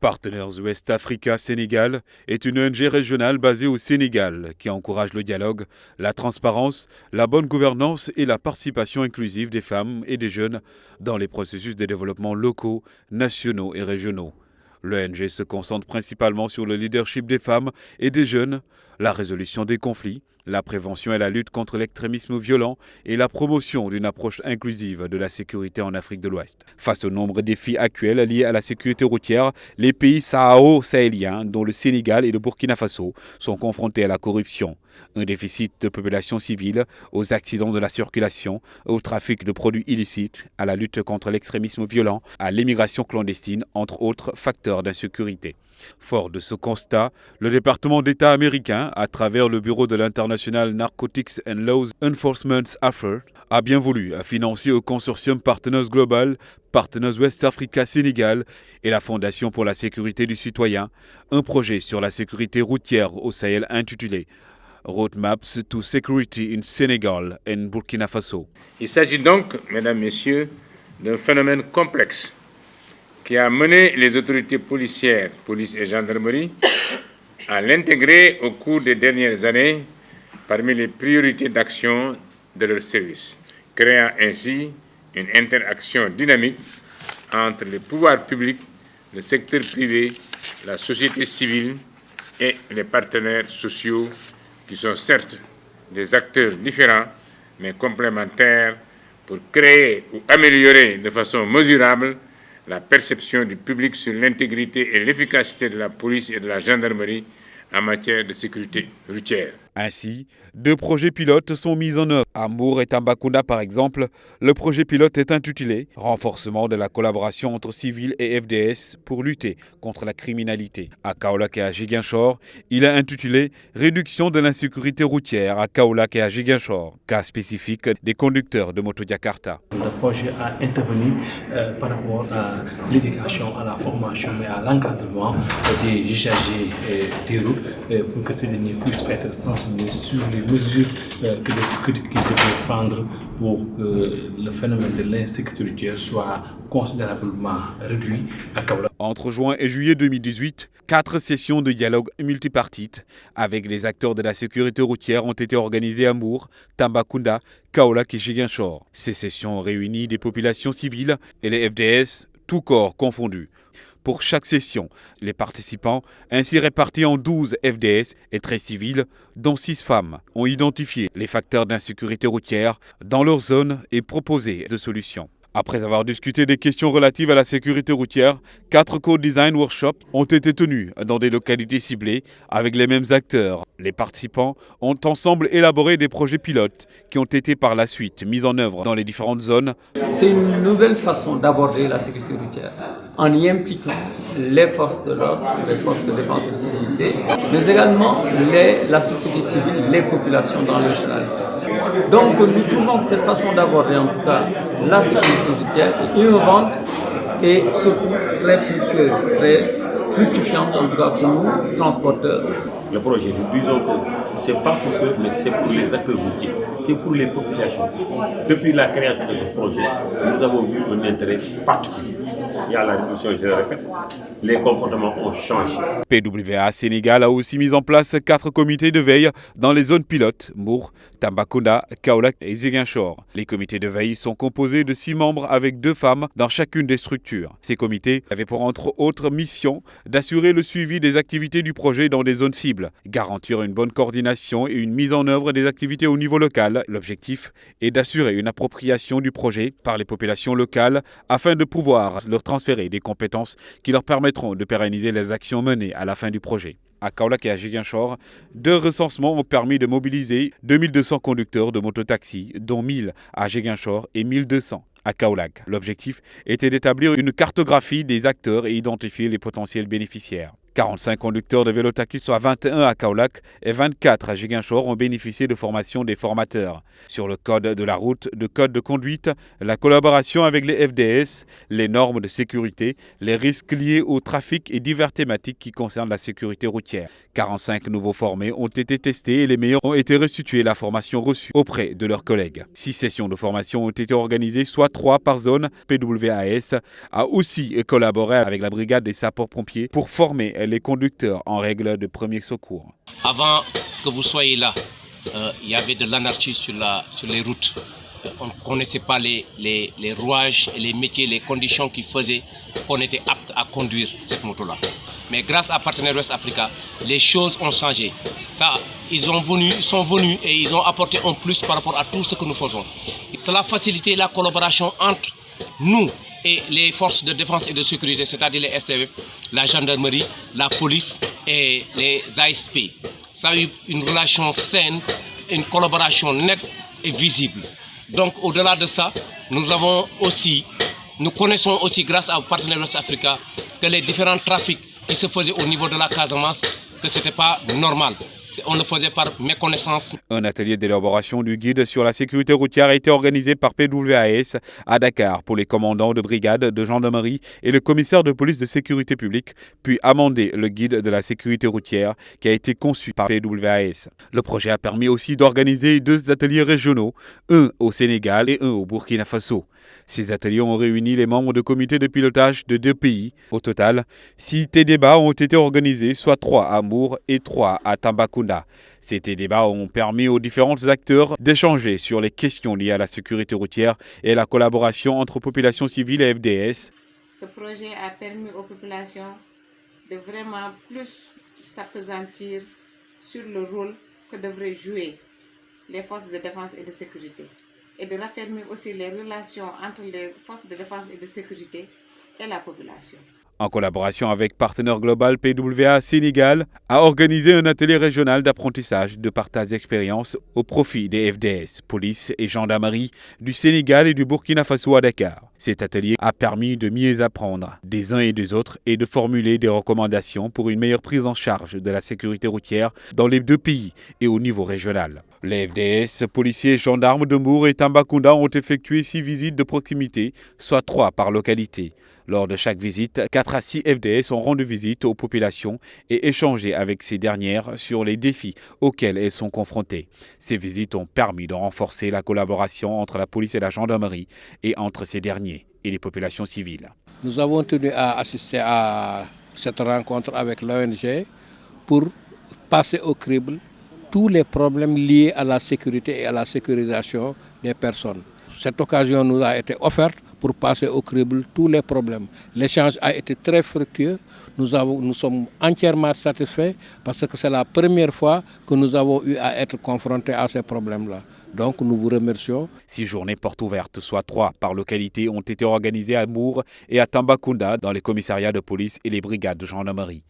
Partners West Africa Sénégal est une ONG régionale basée au Sénégal qui encourage le dialogue, la transparence, la bonne gouvernance et la participation inclusive des femmes et des jeunes dans les processus de développement locaux, nationaux et régionaux. L'ONG se concentre principalement sur le leadership des femmes et des jeunes, la résolution des conflits, la prévention et la lutte contre l'extrémisme violent et la promotion d'une approche inclusive de la sécurité en Afrique de l'Ouest. Face aux nombreux défis actuels liés à la sécurité routière, les pays saharo-sahéliens, dont le Sénégal et le Burkina Faso, sont confrontés à la corruption, un déficit de population civile, aux accidents de la circulation, au trafic de produits illicites, à la lutte contre l'extrémisme violent, à l'immigration clandestine, entre autres facteurs d'insécurité. Fort de ce constat, le département d'État américain, à travers le Bureau de l'International Narcotics and Laws Enforcement Effort, a bien voulu financer au consortium Partners Global, Partners West Africa Sénégal et la Fondation pour la sécurité du citoyen, un projet sur la sécurité routière au Sahel intitulé Roadmaps to Security in Senegal and Burkina Faso. Il s'agit donc, mesdames, messieurs, d'un phénomène complexe qui a mené les autorités policières, police et gendarmerie, à l'intégrer au cours des dernières années parmi les priorités d'action de leur service, créant ainsi une interaction dynamique entre les pouvoirs publics, le secteur privé, la société civile et les partenaires sociaux qui sont certes des acteurs différents mais complémentaires pour créer ou améliorer de façon mesurable la perception du public sur l'intégrité et l'efficacité de la police et de la gendarmerie en matière de sécurité routière. Ainsi, 2 projets pilotes sont mis en œuvre. À Mbour et Tambacounda, par exemple, le projet pilote est intitulé « Renforcement de la collaboration entre civils et FDS pour lutter contre la criminalité ». À Kaolack et à Ziguinchor, il est intitulé « Réduction de l'insécurité routière à Kaolack et à Ziguinchor », cas spécifique des conducteurs de moto Jakarta. Le projet a intervenu par rapport à l'éducation, à la formation, mais à l'encadrement des usagers des routes pour que ces derniers puissent être sensibilisés sur les mesures qu'ils devaient prendre pour que le phénomène de l'insécurité soit considérablement réduit à Kaolack. Entre juin et juillet 2018, 4 sessions de dialogue multipartite avec les acteurs de la sécurité routière ont été organisées à Mbour, Tambacounda, Kaolack et Ziguinchor. Ces sessions ont réuni des populations civiles et les FDS, tous corps confondus. Pour chaque session, les participants, ainsi répartis en 12 FDS et 13 civils, dont 6 femmes, ont identifié les facteurs d'insécurité routière dans leur zone et proposé des solutions. Après avoir discuté des questions relatives à la sécurité routière, 4 co-design workshops ont été tenus dans des localités ciblées avec les mêmes acteurs. Les participants ont ensemble élaboré des projets pilotes qui ont été par la suite mis en œuvre dans les différentes zones. C'est une nouvelle façon d'aborder la sécurité routière en y impliquant les forces de l'ordre, les forces de défense et de sécurité, mais également la société civile, les populations dans leur généralité. Donc nous trouvons que cette façon d'aborder en tout cas la sécurité routière est innovante et surtout très fructueuse, très fructifiante en tout cas pour nous, transporteurs. Le projet, nous disons que ce n'est pas pour eux, mais c'est pour les acteurs routiers, c'est pour les populations. Depuis la création de ce projet, nous avons vu un intérêt particulier. Il y a la réduction, je le répète, les comportements ont changé. PWA Sénégal a aussi mis en place 4 comités de veille dans les zones pilotes, Mbour, Tambacounda, Kaolack et Ziguinchor. Les comités de veille sont composés de 6 membres avec 2 femmes dans chacune des structures. Ces comités avaient pour entre autres mission d'assurer le suivi des activités du projet dans des zones cibles, garantir une bonne coordination et une mise en œuvre des activités au niveau local. L'objectif est d'assurer une appropriation du projet par les populations locales afin de pouvoir leur transférer des compétences qui leur permettront de pérenniser les actions menées à la fin du projet. À Kaolack et à Ziguinchor, 2 recensements ont permis de mobiliser 2200 conducteurs de mototaxi, dont 1000 à Ziguinchor et 1200 à Kaolack. L'objectif était d'établir une cartographie des acteurs et identifier les potentiels bénéficiaires. 45 conducteurs de vélo-taxi, soit 21 à Kaolack et 24 à Ziguinchor, ont bénéficié de formation des formateurs sur le code de la route, le code de conduite, la collaboration avec les FDS, les normes de sécurité, les risques liés au trafic et diverses thématiques qui concernent la sécurité routière. 45 nouveaux formés ont été testés et les meilleurs ont été restitués la formation reçue auprès de leurs collègues. 6 sessions de formation ont été organisées, soit 3 par zone. PWAS a aussi collaboré avec la brigade des sapeurs-pompiers pour former les conducteurs en règle de premier secours. Avant que vous soyez là, il y avait de l'anarchie sur les routes. On ne connaissait pas les rouages et les métiers, les conditions qui faisaient qu'on était apte à conduire cette moto-là. Mais grâce à Partenaires West Africa, les choses ont changé. Ils sont venus et ils ont apporté un plus par rapport à tout ce que nous faisons. Cela a facilité la collaboration entre nous et les forces de défense et de sécurité, c'est-à-dire les STF, la gendarmerie, la police et les ASP. Ça a eu une relation saine, une collaboration nette et visible. Donc au-delà de ça, nous connaissons aussi grâce à Partenaires West Africa que les différents trafics qui se faisaient au niveau de la Casamance, que ce n'était pas normal. On le faisait par méconnaissance. Un atelier d'élaboration du guide sur la sécurité routière a été organisé par PWAS à Dakar pour les commandants de brigade de gendarmerie et le commissaire de police de sécurité publique, puis amender le guide de la sécurité routière qui a été conçu par PWAS. Le projet a permis aussi d'organiser 2 ateliers régionaux, un au Sénégal et un au Burkina Faso. Ces ateliers ont réuni les membres de comités de pilotage de 2 pays. Au total, 6 débats ont été organisés, soit 3 à Mour et 3 à Tambacounda. Ces débats ont permis aux différents acteurs d'échanger sur les questions liées à la sécurité routière et la collaboration entre population civile et FDS. Ce projet a permis aux populations de vraiment plus s'appesantir sur le rôle que devraient jouer les forces de défense et de sécurité, et de raffermir aussi les relations entre les forces de défense et de sécurité et la population. En collaboration avec Partenaire Global, PWA Sénégal a organisé un atelier régional d'apprentissage de partage d'expérience au profit des FDS, police et gendarmerie du Sénégal et du Burkina Faso à Dakar. Cet atelier a permis de mieux apprendre des uns et des autres et de formuler des recommandations pour une meilleure prise en charge de la sécurité routière dans les 2 pays et au niveau régional. Les FDS, policiers et gendarmes de Mour et Tambacounda ont effectué 6 visites de proximité, soit 3 par localité. Lors de chaque visite, 4 à 6 FDS ont rendu visite aux populations et échangé avec ces dernières sur les défis auxquels elles sont confrontées. Ces visites ont permis de renforcer la collaboration entre la police et la gendarmerie et entre ces derniers et les populations civiles. Nous avons tenu à assister à cette rencontre avec l'ONG pour passer au crible tous les problèmes liés à la sécurité et à la sécurisation des personnes. Cette occasion nous a été offerte pour passer au crible tous les problèmes. L'échange a été très fructueux. Nous sommes entièrement satisfaits parce que c'est la première fois que nous avons eu à être confrontés à ces problèmes-là. Donc nous vous remercions. 6 journées portes ouvertes, soit 3 par localité, ont été organisées à Mour et à Tambacounda dans les commissariats de police et les brigades de gendarmerie.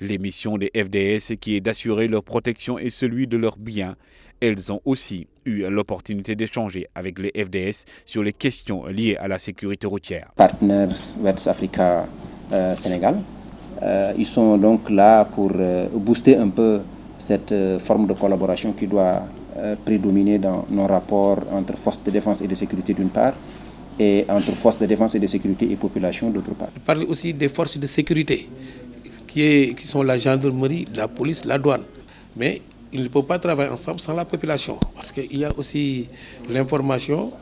Les missions des FDS qui est d'assurer leur protection et celui de leurs biens. Elles ont aussi eu l'opportunité d'échanger avec les FDS sur les questions liées à la sécurité routière. Partners West Africa Sénégal, ils sont donc là pour booster un peu cette forme de collaboration qui doit prédominer dans nos rapports entre forces de défense et de sécurité d'une part et entre forces de défense et de sécurité et population d'autre part. Je parle aussi des forces de sécurité qui sont la gendarmerie, la police, la douane. Mais ils ne peuvent pas travailler ensemble sans la population parce qu'il y a aussi l'information,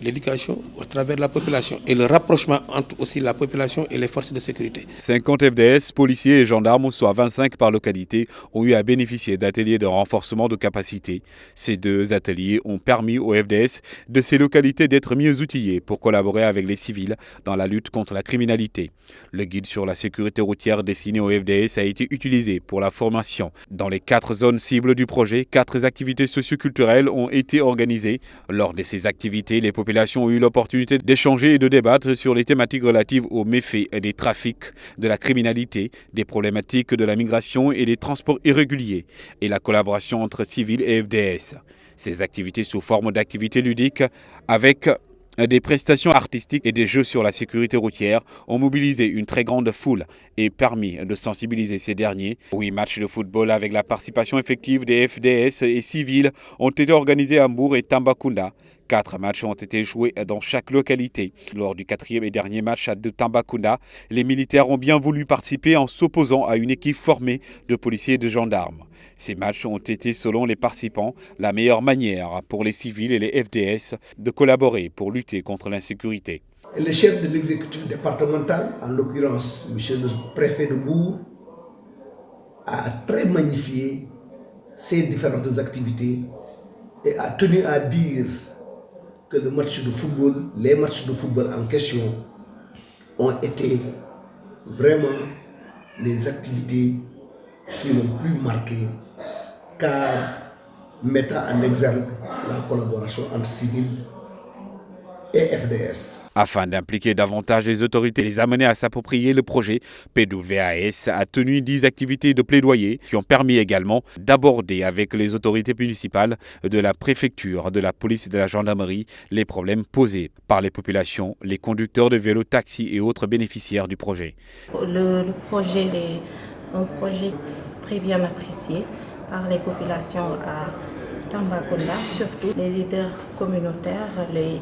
l'éducation à travers la population et le rapprochement entre aussi la population et les forces de sécurité. 50 FDS, policiers et gendarmes, soit 25 par localité, ont eu à bénéficier d'ateliers de renforcement de capacité. Ces 2 ateliers ont permis aux FDS de ces localités d'être mieux outillés pour collaborer avec les civils dans la lutte contre la criminalité. Le guide sur la sécurité routière destiné aux FDS a été utilisé pour la formation. Dans les 4 zones cibles du projet, 4 activités socioculturelles ont été organisées. Lors de ces activités, les populations ont eu l'opportunité d'échanger et de débattre sur les thématiques relatives aux méfaits des trafics, de la criminalité, des problématiques de la migration et des transports irréguliers, et la collaboration entre civils et FDS. Ces activités sous forme d'activités ludiques avec Des prestations artistiques et des jeux sur la sécurité routière ont mobilisé une très grande foule et permis de sensibiliser ces derniers. 8 matchs de football avec la participation effective des FDS et civils ont été organisés à Mbour et Tambacounda. 4 matchs ont été joués dans chaque localité. Lors du 4e et dernier match de Tambacounda, les militaires ont bien voulu participer en s'opposant à une équipe formée de policiers et de gendarmes. Ces matchs ont été, selon les participants, la meilleure manière pour les civils et les FDS de collaborer pour lutter contre l'insécurité. Le chef de l'exécutif départemental, en l'occurrence M. le préfet de Mbour, a très magnifié ces différentes activités et a tenu à dire que les matchs de football en question ont été vraiment les activités qui l'ont plus marqué, car mettant en exergue la collaboration entre civils et FDS. Afin d'impliquer davantage les autorités et les amener à s'approprier le projet, PWAS a tenu 10 activités de plaidoyer qui ont permis également d'aborder avec les autorités municipales de la préfecture, de la police et de la gendarmerie les problèmes posés par les populations, les conducteurs de vélos, taxis et autres bénéficiaires du projet. Le projet est un projet très bien apprécié par les populations à Tambacounda, surtout les leaders communautaires, les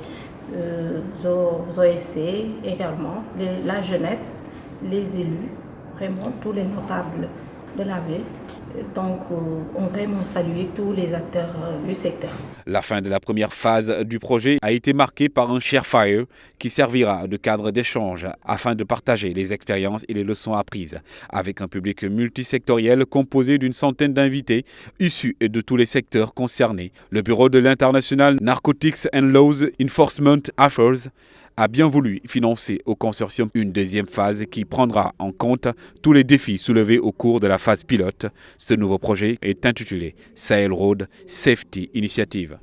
OSC également, la jeunesse, les élus, vraiment tous les notables de la ville. Donc, on vraiment salué tous les acteurs du secteur. La fin de la première phase du projet a été marquée par un Sharefire qui servira de cadre d'échange afin de partager les expériences et les leçons apprises avec un public multisectoriel composé d'une centaine d'invités issus de tous les secteurs concernés. Le bureau de l'International Narcotics and Laws Enforcement Affairs a bien voulu financer au consortium une deuxième phase qui prendra en compte tous les défis soulevés au cours de la phase pilote. Ce nouveau projet est intitulé Sahel Road Safety Initiative.